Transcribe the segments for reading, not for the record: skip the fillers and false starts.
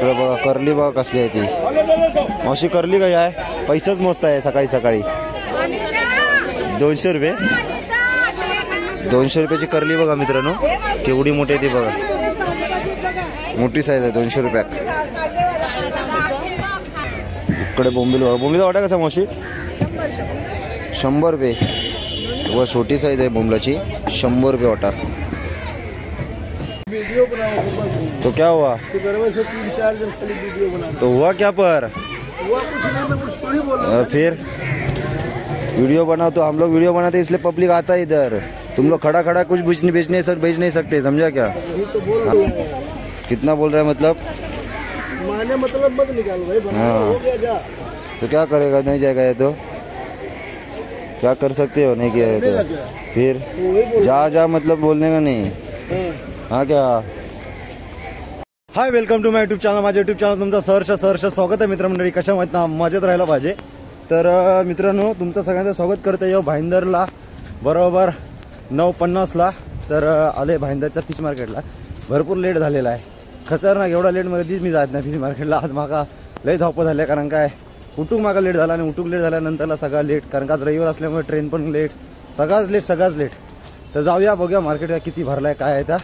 इकडे बघा करली बघा कसली आहे ती मावशी. करली काय आहे? पैसाच मस्त आहे सकाळी सकाळी. 200 रुपये. 200 रुपयाची करली बघा मित्रांनो, केवढी मोठी आहे ती बघा. मोठी साईज आहे, 200 रुपयात. इकडे बोंबील बघा. बोंबीलचा वाटा कसा मावशी? 100 रुपये. व छोटी साईज आहे बोंबलाची, 100 रुपये वाटा. तो क्या हुआ? तो हुआ क्या पर? फिर वीडियो बनाओ तो हम लोग वीडियो बनाते इसलिए पब्लिक आता है इधर. तुम लोग खड़ा खड़ा कुछ बेच नहीं सकते, समझा क्या? कितना बोल रहा है मतलब? माने मतलब मत निकाल भाई. हाँ तो क्या करेगा? नहीं जाएगा ये तो क्या कर सकते हो? नहीं किया है तो फिर जा मतलब बोलने का नहीं. हाँ क्या? Hi, welcome to my YouTube channel. माझ्या यूट्यूब चॅनल तुमचं सहर्ष स्वागत आहे मित्रमंडळी. कशा माहित ना, मजेत राहायला पाहिजे. तर मित्रांनो, तुमचं सगळ्यांचं स्वागत करते यो भाईंदरला बरोबर 9:50ला. तर आले भाईंदरच्या फिश मार्केटला. भरपूर लेट झालेला आहे, खतरनाक. एवढा लेट मध्येच मी जात नाही फिश मार्केटला. आज मागा लय धावपळ झाले, कारण काय उठूक मागा लेट झाला आणि उठूक लेट झाल्यानंतरला सगळा लेट, कारण का आज रविवार असल्यामुळे ट्रेन पण लेट, सगळाच लेट. तर जाऊया, बघूया मार्केट किती भरलाय, काय आहे. त्या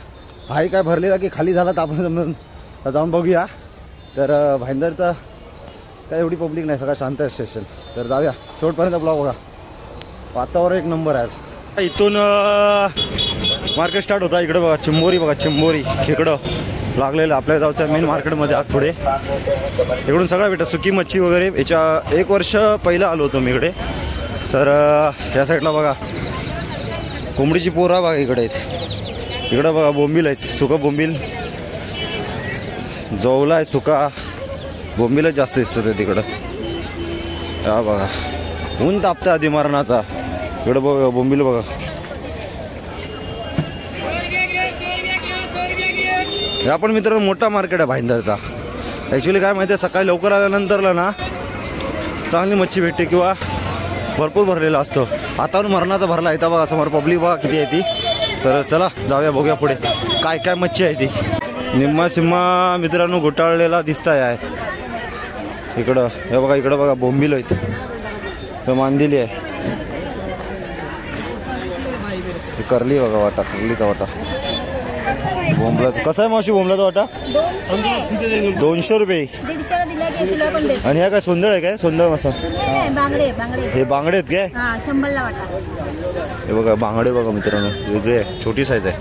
हाय काय भरलेला की खाली झाला तर आपण समजून जाऊन बघूया. तर भाईंदरचा काय एवढी पब्लिक नाही, सगळं शांत आहे स्टेशन. तर जाऊया शेवटपर्यंत ब्लॉग बघा. वातावरण एक नंबर आहे आज. इथून मार्केट स्टार्ट होता. इकडे बघा चिंबोरी, बघा चिंबोरी खेकडं लागलेलं आपल्या गावच्या मेन मार्केटमध्ये. आत पुढे इकडून सगळं भेटतं, सुकी मच्छी वगैरे. याच्या 1 वर्ष पहिलं आलो होतो मी इकडे. तर या साईडला बघा कोंबडीची पोरा बघा इकडे आहेत. इकडं बघा बोंबील आहेत, सुका बोंबील. जवला आहे सुका बोंबीलच जास्त दिसतं तिकडं. हा बघा ऊन तापतं आधी मरणाचा. इकडं बघा बोंबील बघा. हा पण मित्रांनो मोठा मार्केट आहे भाईंदरचा. ॲक्च्युली काय माहिती आहे, सकाळी लवकर आल्यानंतरला ना चांगली मच्छी भेटते किंवा भरपूर भरलेला असतो. हातावरून मरणाचा भरला आहे. बघा समोर पब्लिक बघा किती आहे ती. तर चला जाऊया, बघूया पुढे काय काय मच्छी आहे ती. निम्मा सिम्मा मित्रांनो घोटाळलेला दिसत आहे इकडं. हे बघा इकडं बघा बोंबील आहेत, तर मांदिली आहे. करली बघा वाटा, करलीचा वाटा. बोंबलाचा कसा आहे मावशी? बोंबलाचा वाटा 200 रुपये. आणि ह्या काय सोंदळ आहे? काय सोंदळ मासा? हे बांगडे आहेत काय? हे बघा बांगडे बघा मित्रांनो, वेगळे आहे, छोटी साईज आहे.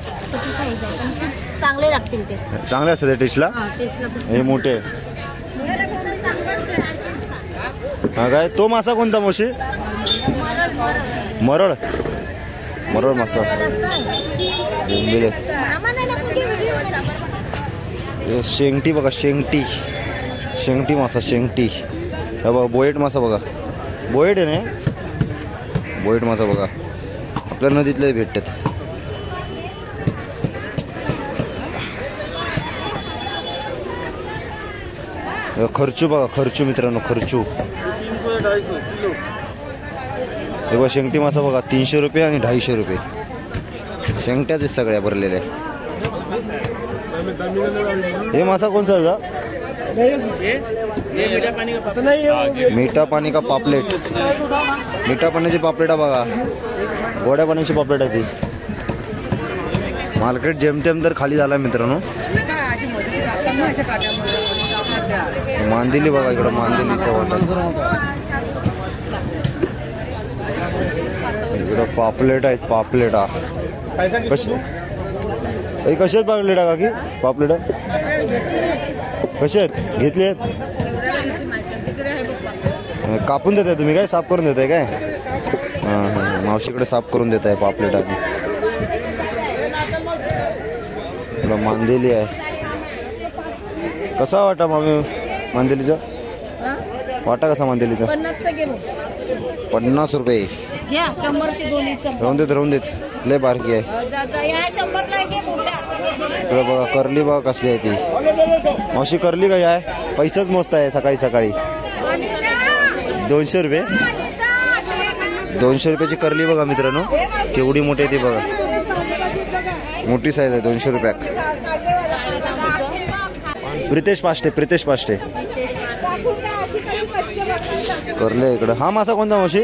चांगले लागतील ते, चांगले असतात ते टेस्टला. हे मोठे. हा काय तो मासा कोणता मावशी? मरळ. मरळ मासा. बोंबील शेंगटी बघा, शेंगटी मासा, शेंगटी. हा बघा बोएट मासा बघा, बोएट आहे ना, बोएट मासा बघा आपल्या नदीतले भेटतात. खर्चू बघा, खर्चू मित्रांनो, खर्चू. हे बघा शेंगटी मासा बघा 300 रुपये आणि 250 रुपये. शेंगट्याच आहेत सगळ्या भरलेल्या. हे मासा कोणसा होता? मीठा पाणी का पापलेट. मीठा पाण्याची पापलेट बघा, गोड्या पाण्याची पापलेट आहे ती. मार्केट जेमतेम तर खाली झाला मित्रांनो. मांदिली बघा इकडं, मांदिलीचा वाटा. इकडं पापलेट आहेत, पापलेट. कशी आहेत पापलेट काकी? पापलेट कसे आहेत? घेतली आहेत? कापून देताय तुम्ही काय? साफ करून देताय काय? हां हां, मावशीकडे साफ करून देत आहे पापलेट. आधी मांदेली आहे. कसा वाटा मामी मांदेलीचा वाटा? कसा मांदेलीचा? 50 रुपये. राहून देत लय बारकी आहे. इकडे बघा करली बघा कसली आहे ती मावशी. करली काय आहे? पैसाच मस्त आहे सकाळी सकाळी. 200 रुपये. 200 रुपयाची करली बघा मित्रांनो, केवढी मोठी आहे ती बघा. मोठी साईज आहे, 200 रुपयात. प्रितेश पाष्टे करले इकडं. हा मासा कोणता मावशी?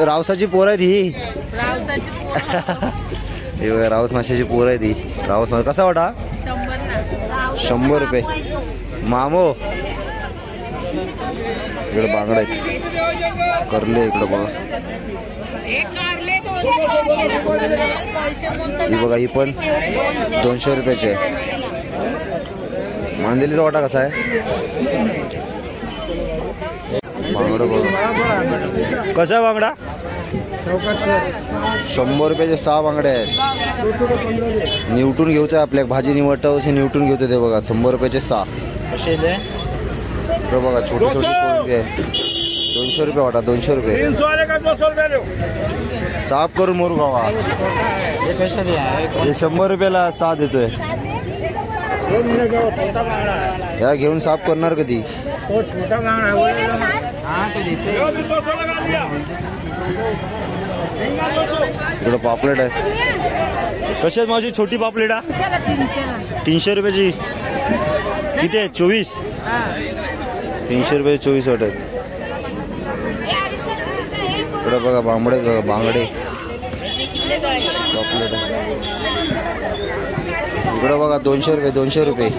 रावसाची पोर आहे ही. हे बघा, रावस माशाची पोर आहे ती. रावस मासा कसा वाटा? 100 रुपये. मामो इकडे बांगडा आहेत. करले इकडं बघा. ही बघा, ही पण 200 रुपयाची आहे. मांदेलीचा वाटा कसा आहे? बांगडा बघा कसा आहे बांगडा? 100 रुपयाचे 6 बांगडे आहेत. निवटून घ्यायचं आपल्या भाजी निवडतं असे निवटून घ्यायचं ते बघा. 100 रुपयाचे 6 कसे बघा. छोटी छोटी कोळंबी आहे. 200 रुपये वाटा. 200 रुपये. साफ करून मोरू खावा. हे 100 रुपयाला 6 देतोय. या घेऊन साफ करणार कधी? इकडं पापलेट आहे. कशी आहेत माझी छोटी पापलेट? 300 रुपयाची. किती आहे? 24. 300 रुपये 24 वाटत. इकडं बघा बांगडे बघा. बांगडे पापलेट आहे. इकडं बघा 200 रुपये. 200 रुपये.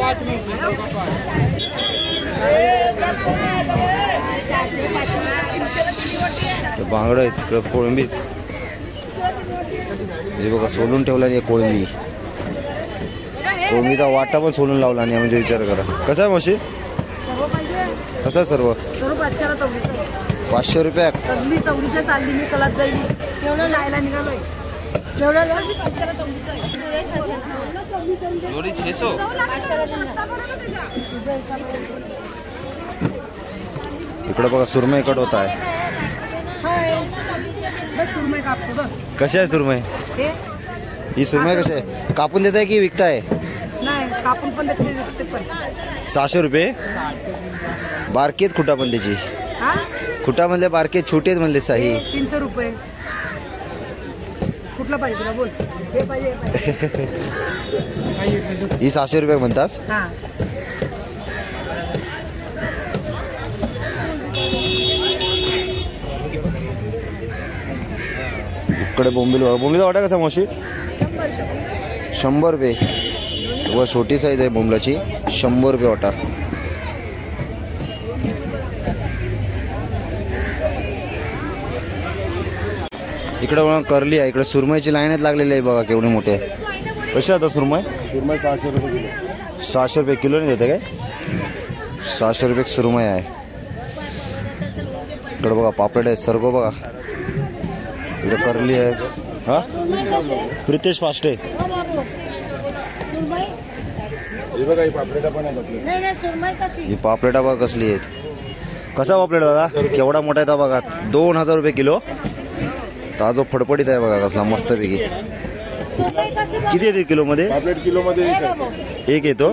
बांगडं आहेत. इकडं कोळंबी. हे बघा सोलून ठेवला नाही कोळंबी. कोळंबीचा वाटा पण सोलून लावला नाही म्हणजे विचार करा. कसं आहे मावशी? कसं आहे सर्व? 500 रुपये. इकडं बघा सुरमई कट होत आहे. कशी आहे सुरमई? ही सुरमई कशी आहे? कापून देत आहे की विकताय? 600 रुपये. बारकेत खुटा पण त्याची. खुटा म्हणले बारके छोटे म्हणले साही. 300 रुपये. कुठला पाहिजे तुला बोल? हे पाहिजे. ही 600 रुपये म्हणतास? इकडे बोंबीचा वाटा कसा मावशी? 100 रुपये. व छोटी साईज आहे बोंबलाची. 100 रुपये वाटा. इकडे बघा करली आहे. इकडे सुरमईची लाईनच लागलेली आहे बघा केवढे मोठे. कशी आता सुरमई? 600 रुपये किलो. 600 रुपये किलो नाही देते काय? 600 रुपये सुरमई आहे. इकडे बघा पापलेट आहे. सर्व बघा. इकडे करली आहे. हा प्रितेश पाष्टे. ही पापलेटा बघा कसली आहेत. कसा पापलेट दादा? केवढा मोठा आहे बघा. 2000 रुपये किलो. ताजो फडफडीत आहे बघा कसला मस्तपैकी. किती येते किलो मध्ये? एक येतो.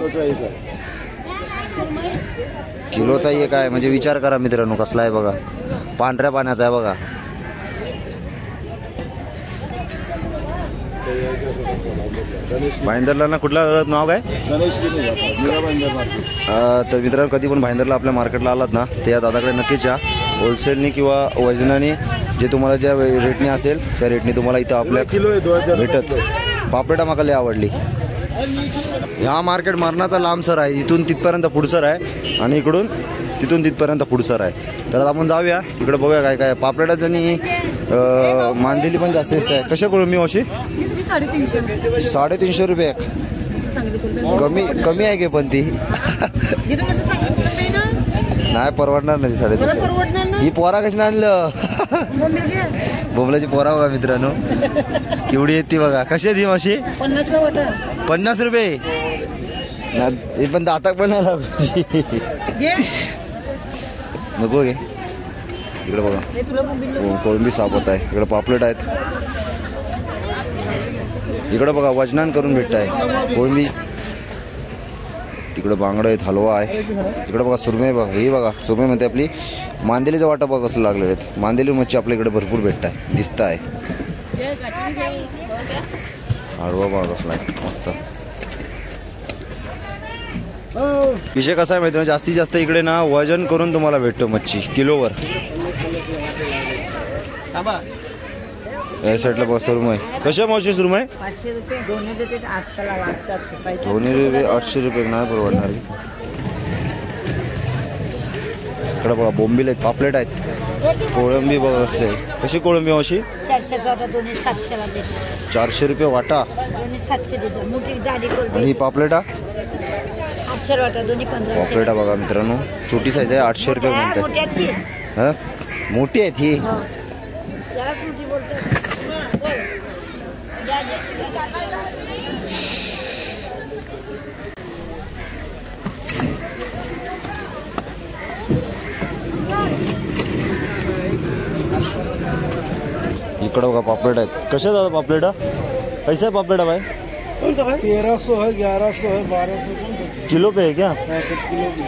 किलोचा एक आहे म्हणजे विचार करा मित्रांनो कसला आहे बघा. पांढऱ्या पाण्याचा आहे बघा. भाईंदरला ना कुठला नाव काय? तर मित्रांनो कधी पण भाईंदरला आपल्या मार्केटला आलात ना ते या दादाकडे नक्कीच या. होलसेलनी किंवा वजनाने जे तुम्हाला ज्या रेटने असेल त्या रेटने तुम्हाला इथं आपल्या भेटत. पापलेटा मला लय आवडली. ह्या मार्केट मरणाचा लांब सर आहे. इथून तिथपर्यंत पुढसर आहे आणि इकडून तिथून तिथपर्यंत पुढसर आहे. तर आपण जाऊया इकडे बघूया काय काय पापलेटाच आणि मांदेली पण जास्त आहे. कशा करू मी मावशी? 350 रुपये. कमी आहे की पण ती नाही परवडणार नाही. 350. ही पोरा कशी आणलं? बोंबलाची पोरा बघा मित्रांनो केवढी येते बघा. कशी आहे ती मावशी? 50 रुपये. हे पण दाताक पण नको घे. इकडे बघा कोळंबी सापत आहे. इकडे पापलेट आहेत. इकडे बघा वजनान करून भेटत आहे कोळंबी. तिकडे बांगडं आहेत. हलवा आहे. इकडे बघा सुरमई बघा. ही बघा सुरमई मध्ये आपली मांदेलीचा वाटा बघा कसं लागलेले आहेत. मांदेली मच्छी आपल्या इकडे भरपूर भेटत आहे दिसत आहे. हलवा बघा कसला आहे मस्त. विषय कसा आहे माहिती आहे, जास्तीत जास्त इकडे ना वजन करून तुम्हाला भेटतो मच्छी किलोवर. या साईडला बघा सुरमई. कशा मावशी सुरमई? 500 रुपये दोन्ही देते 800ला वाजतात. दोन्ही रुपये 800 रुपये नाही परवडणार. इकडे बघा बोंबील आहेत, पापलेट आहेत, कोळंबी बघा असले. कशी कोळंबी मावशी? 400 वाटा दोन्ही 700ला देतो. 400 रुपये वाटा. दोन्ही 700 देतो. मोठी जाडी कोलंबी आणि ही पापलेटा? 800 वाटा दोन्ही 1500. पापलेटा बघा मित्रांनो, छोटी साईज आहे, 800 रुपये मोठी म्हणतात. आहेत ती. हा मोठी आहेत ही. जरा मोठी बोलतो. इकडं बघा पापलेट आहेत. कशा दादा पापलेटा? कैसा है पापलेटा भाई? 1300 है, 1100 है, 1200 किलो पे है क्या? किलो की.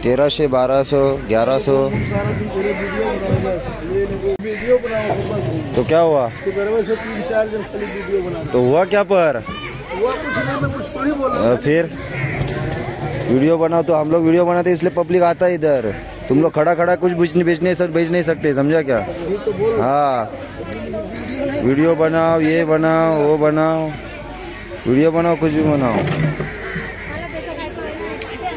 1300, 1200, 1100. सारा दिन पूरे वीडियो बनाओ. तो क्या हुआ? तो घर से 3-4 दिन खाली वीडियो बना. तो हुआ क्या पर? हुआ कुछ नहीं, मैं कुछ थोड़ी बोल रहा फिर वीडियो बनाओ तो हम लोग वीडियो बनाते इसलिए पब्लिक आता है इधर. तुम लोग खड़ा खड़ा कुछ बेच नहीं सकते, समझा क्या? हाँ वीडियो बनाओ, ये बनाओ, वो बनाओ, वीडियो बनाओ, कुछ भी बनाओ.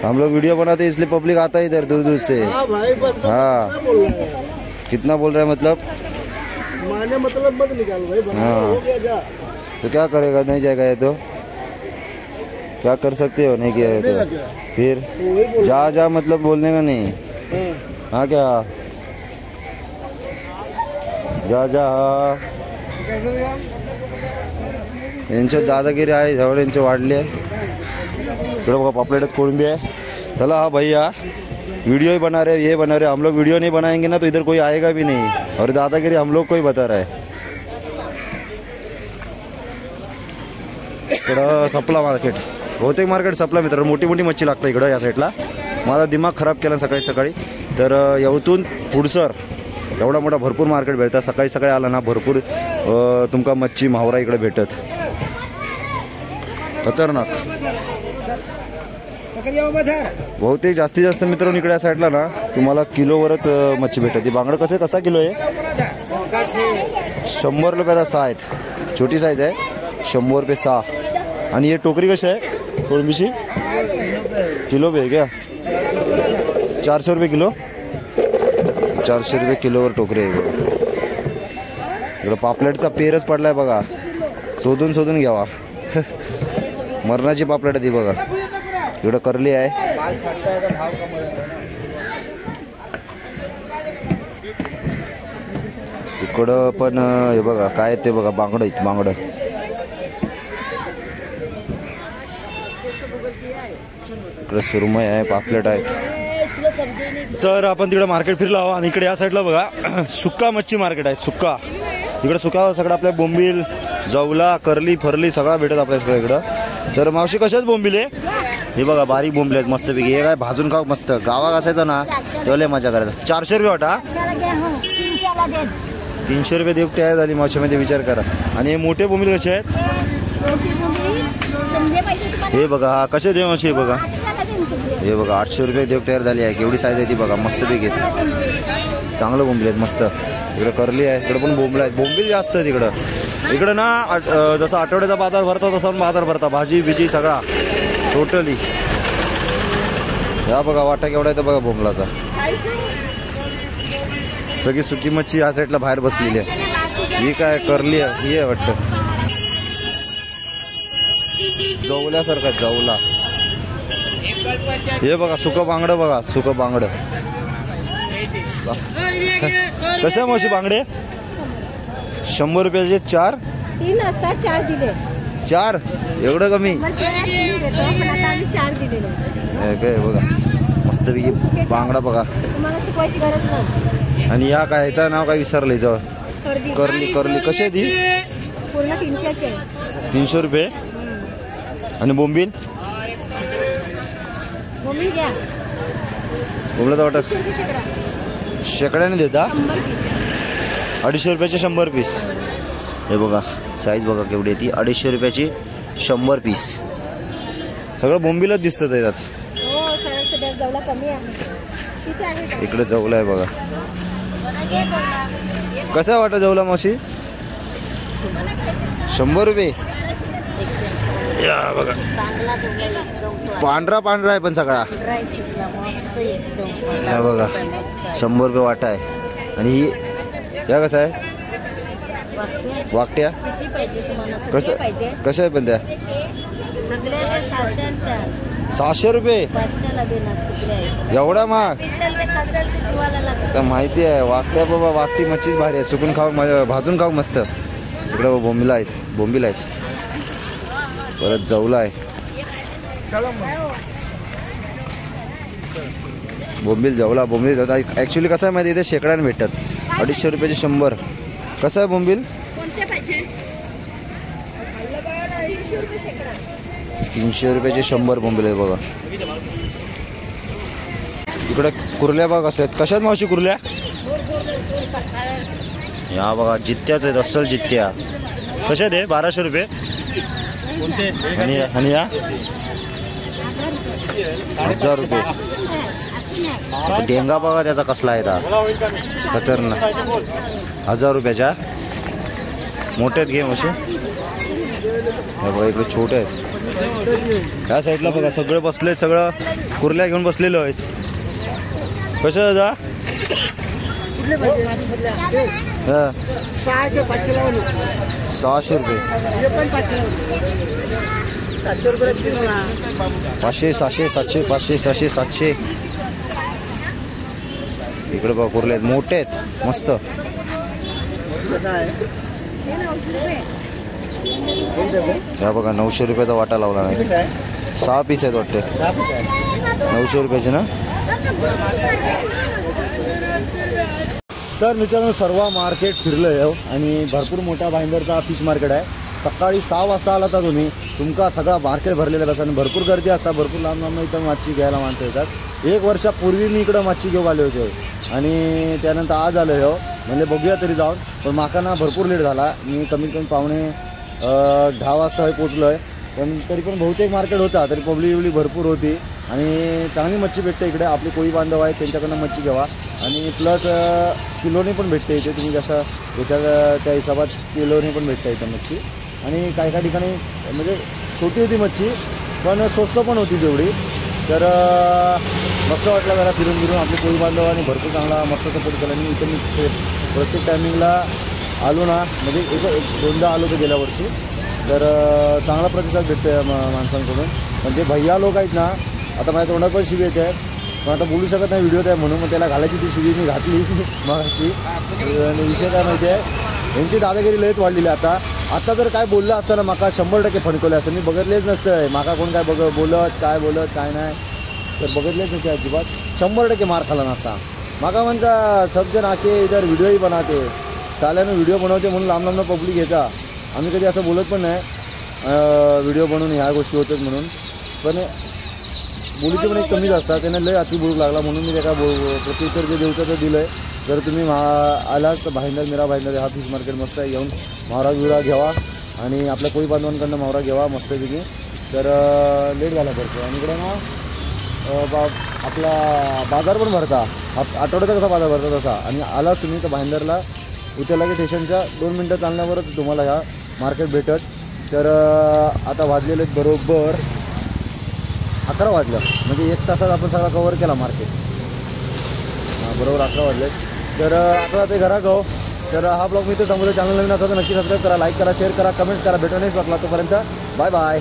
हम लोग वीडियो बनाते इसलिए पब्लिक आता है इधर दूर दूर से. हाँ भाई बस. हाँ कितना बोल रहा है मतलब? माने मतलब मत निकाल भाई. हाँ हो गया जा. तो क्या करेगा, नहीं जाएगा ये तो क्या कर सकते हो, नहीं किया है तो फिर जा मतलब बोलने का नहीं. हाँ क्या जा यांचे दादागिरी आहे, जवळ यांचे वाढले. इकडे बघा पापलेट कोळंबी आहे. चला हाँ भैया वीडियो ही बना रहे, ये बना रहे. हम लोग वीडियो नहीं बनाएंगे ना तो इधर कोई आएगा भी नहीं, और दादागिरी हम लोग को ही बता रहा है. इकडं सपला मार्केट, बहुतेक मार्केट सपला मित्रांनो. मोठी मोठी मच्छी लागतं इकडं या साईडला. माझा दिमाग खराब केला सकाळी. तर येऊन पुढसर एवढा मोठा भरपूर मार्केट भेटतात. सकाळी आला ना भरपूर तुमका मच्छी मावरा इकडे भेटत. खतरनाक. बहुतेक जास्तीत जास्त मित्रांनो इकडे या साईडला ना तुम्हाला किलोवरच मच्छी भेटते. बांगडं कसं कसा किलो आहे? 100 रुपयाला 6 आहेत. छोटी साईज आहे, 100 रुपये 6. आणि हे टोकरी कशी आहे कोळंबीची? किलो पे आहे क्या? 400 रुपये किलो. 400 रुपये किलोवर टोकरी आहे बघा. इकडं पापलेटचा पेरच पडलाय बघा, शोधून घ्यावा. मरणाची पापलेट ती बघा. इकडं करली आहे. इकडं पण हे बघा काय ते बघा बांगडं आहेत, बांगडं. इकडे सुरमई आहे, पापलेट आहे. तर आपण तिकडे मार्केट फिरलो आहोत. आणि इकडे या साईडला बघा सुक्का मच्छी मार्केट आहे. सुक्का इकडे सुक्का सगळं आपल्या बोंबील, जवला, करली, फरली सगळा भेटत आपल्या सगळं इकडं. तर मावशी कशाच बोंबील आहे? हे बघा बारीक बोंबले आहेत मस्तपैकी. हे काय भाजून खाऊ मस्त. गावात असायचं ना तेवढे मजा करायचं. 400 रुपये वाटा. 300 रुपये देऊ तयार झाली मावशीमध्ये, विचार करा. आणि हे मोठे बोंबील कसे आहेत? हे बघा हा कसे देऊ मावशी? हे बघा हे बघा 800 रुपये देऊ तयार झाली आहे. केवढी साईज आहे ती बघा, मस्तपैकी. चांगलं बोंबील आहेत मस्त. इकडे करली आहे, इकडे पण बोंबलं आहेत. बोंबील जास्त आहेत इकडं ना. जसं आठवड्याचा बाजार भरतो तसा बाजार भरता, भाजी बिजी सगळा टोटली. या बघा वाटा केवढा आहे तर बघा बोंबलाचा. सगळी सुकी मच्छी या साईडला बाहेर बसलेली आहे. ही काय करली आहे, ही आहे वाटतं जवल्यासारखा जवला. हे बघा सुकं बांगडं बघा, सुकं बांगडं. कशा मावशी बांगडे? 100 रुपयाचे 4. 3 असतात, 4 दिले. 4 एवढं कमी? 4 दिलेले. काय बघा मस्तपैकी बांगडा बघा. तुम्हाला शिकवायची गरज नाही. आणि या काय याचं नाव काय विसरलं याचं? करली. कशी आहे ती? पूर्ण 300चे. 300 रुपये. आणि बोंबील? बोंबील घ्या. बोंबला तर वाटत शेकड्याने देता. 250 रुपयाचे 100 पीस. हे बघा साईज बघा केवढी आहे ती. 250 रुपयाची 100 पीस. सगळं बोंबीलच दिसतं त्याच. जवला कमी आहे तिथे आहे का? इकडे जवला आहे बघा. कसा वाटत जवला मावशी? 100 रुपये. या बघा चांगला तुला एकदम पांढरा पांढरा आहे पण सगळा. राईस इथला मस्त एकदम. हा बघा 100 रुपये वाटा आहे. आणि ही या कसं आहे वाकट्या किती पाहिजे तुम्हाला? कसं सगळे पाहिजे कसं आहे पण त्या सगळे ते 600च्या 600 रुपये 500ला देणार सगळे. एवढा महाग. स्पेशल ते खासल ते जीवाला लागतं. तर माहिती आहे वाकट्या बाबा. वाकटी मच्छीच भारी आहे. सुकून खाऊ भाजून खाऊ मस्त. इकडे बोंबीला आहेत. बोंबीला आहेत. परत जवला आहे. बोंबील जवला बोंबील ॲक्च्युली कसं आहे माहिती इथे शेकड्याने भेटतात. 250 रुपयाचे 100. कसं आहे बोंबील? कोणते पाहिजे? 300 रुपयाचे 100 बोंबील आहे बघा. इकडे कुर्ल्या बघा कसल्या आहेत. कशात मावशी कुर्ल्या? या बघा जित्त्याच आहेत. अस्सल जित्त्या. कशात आहे? 1200 रुपये. आणि या 1000 रुपये. डेंगा बघा त्याचा कसला आहे ता खतरनाक. 1000 रुपयाच्या मोठे आहेत. गेम असे बघा. इकडे छोटे आहेत. त्या साईडला बघा सगळे बसले. सगळं कुर्ल्या घेऊन बसलेलो आहेत. कसं दादा? हां 600 रुपये. 500 600 700 500 600 700. इकडे बघा कुर्ले आहेत. मोठे आहेत मस्त. या बघा 900 रुपयाचा वाटा लावला नाही. 6 पीस आहेत वाटते. 900 रुपयाचे ना. तर मित्रांनो सर्व मार्केट फिरलं आहे आणि भरपूर मोठा भाईंदरचा फिश मार्केट आहे. सकाळी 6 वाजता आला तर तुम्ही तुमका सगळा मार्केट भरलेलं असतं आणि भरपूर गर्दी असतात. भरपूर लांब लांब इथं मच्छी घ्यायला माणसं येतात. 1 वर्षापूर्वी मी इकडं मच्छी घेऊन आले होते आणि त्यानंतर आज आलो हो. म्हणजे बघूया तरी जाऊन. पण माकांना भरपूर लेट झाला. मी कमीत कमी पावणे 10 वाजता पोचलो आहे. पण तरी पण बहुतेक मार्केट होता. तरी पब्लिक भरपूर होती आणि चांगली मच्छी भेटते इकडे. आपले कोळी बांधव आहेत त्यांच्याकडनं मच्छी घ्यावा. आणि प्लस किलोने पण भेटते इथे. तुम्ही जसं याच्या त्या हिशोबात किलोने पण भेटते इथं मच्छी. आणि काही काही ठिकाणी म्हणजे छोटी होती मच्छी पण स्वस्त पण होती तेवढी. तर मस्त वाटलं जरा फिरून फिरून. आपले कोळी बांधवांनी भरपूर चांगला मस्त सपोर्ट केला. आणि इथं मी प्रत्येक टायमिंगला आलो ना. म्हणजे दोनदा आलो तर गेल्या वर्षी. तर चांगला प्रतिसाद भेटतो माणसांकडून. म्हणजे भैया लोक आहेत ना. आता माझ्या तोंडात पण शिवी येते पण आता बोलू शकत नाही व्हिडिओत आहे म्हणून. मग त्याला घालायची ती शिवी मी घातली मगाशी. आणि विषय काय माहिती आहे यांची दादागिरी लयच वाढलेली आहे. आता जर काय बोललं असतं ना माका 100% फणकवलं असतं. मी बघितलेच नसतं माका कोण काय बोलत काय नाही. तर बघितलेच नसते अजिबात. 100% मार खाला नसता. माका म्हणता सब जण आके इधर व्हिडिओही बनवते. चाल्यानं व्हिडिओ बनवते म्हणून लांब लांबनं पब्लिक येता. आम्ही कधी असं बोलत पण नाही व्हिडिओ बनवून ह्या गोष्टी होतात म्हणून. पण बोलीचे पण एक कमीच असतात. त्यांना लय अति बोलू लागला म्हणून मी त्याला प्रत्युत्तर जे देऊचं ते दिलं आहे. जर तुम्ही आलाच तर भाईंदर मीरा भाईंदर हा फिश मार्केट मस्त आहे. येऊन मावरा बिवरा घ्यावा आणि आपल्या कोळी बांधवांकडनं मावरा घ्यावा मस्तपैकी. तर लेट झाला भरपूर. आणि इकडे ना आपला बाजार पण भरता. आठवड्याचा कसा बाजार भरता तसा. आणि आलाच तुम्ही तर भाईंदरला उतरला स्टेशनच्या 2 मिनटं चालण्यावरच तुम्हाला ह्या मार्केट भेटत. तर आता वाजलेले बरोबर 11 वाजलं. म्हणजे 1 तासात आपण सगळा कवर केला मार्केट. बरोबर 11 वाजले. तर 11 ते घरा गाव. तर हा ब्लॉग मी तर सांगतो. चॅनल नवीन असा तर नक्की सबस्क्राईब करा, लाईक करा, शेअर करा, कमेंट्स करा. भेटू नेक्स्ट ब्लॉगला. तोपर्यंत बाय बाय.